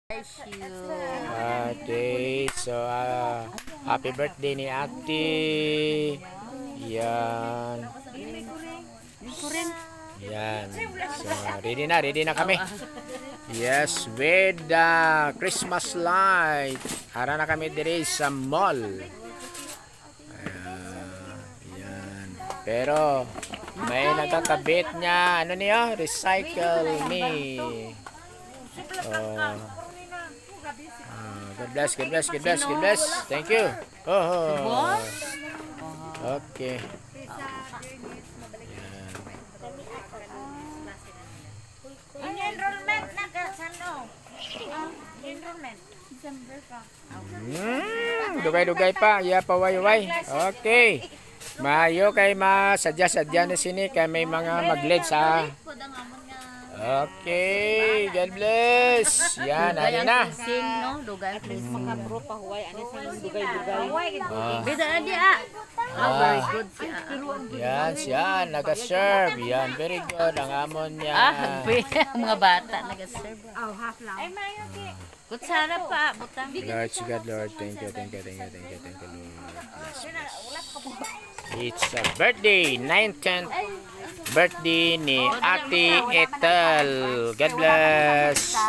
Okay, so happy birthday ni Ate. Yan. Yan. So, ready na kami. Yes, with the Christmas light. Hara na kami diri sa mall. Yan. Pero may nagkakabit niya, ano niya? Recycle me. God bless, God bless, God bless, God bless. Thank you. Oh. Okay. Ang enrollment na kasano? Enrollment. December pa. Dugay-dugay pa. Yeah, paway-way. Okay. Mayo kay masadya-sadya na sini kay may mga mag-lead sa. Okay, God bless. Yan, ano na. Dugay please makabro pa huway ani sa dugay-dugay. Bida adi very good Yan, siya nag-serve. Yan, very good ang amon niya. Mga bata nag-serve. Half lang. Ay mayo ki. Kutsara pa butang. Lord, God, Lord, thank you, Lord. It's a birthday, 19th birthday ni Ate Ethel. God bless.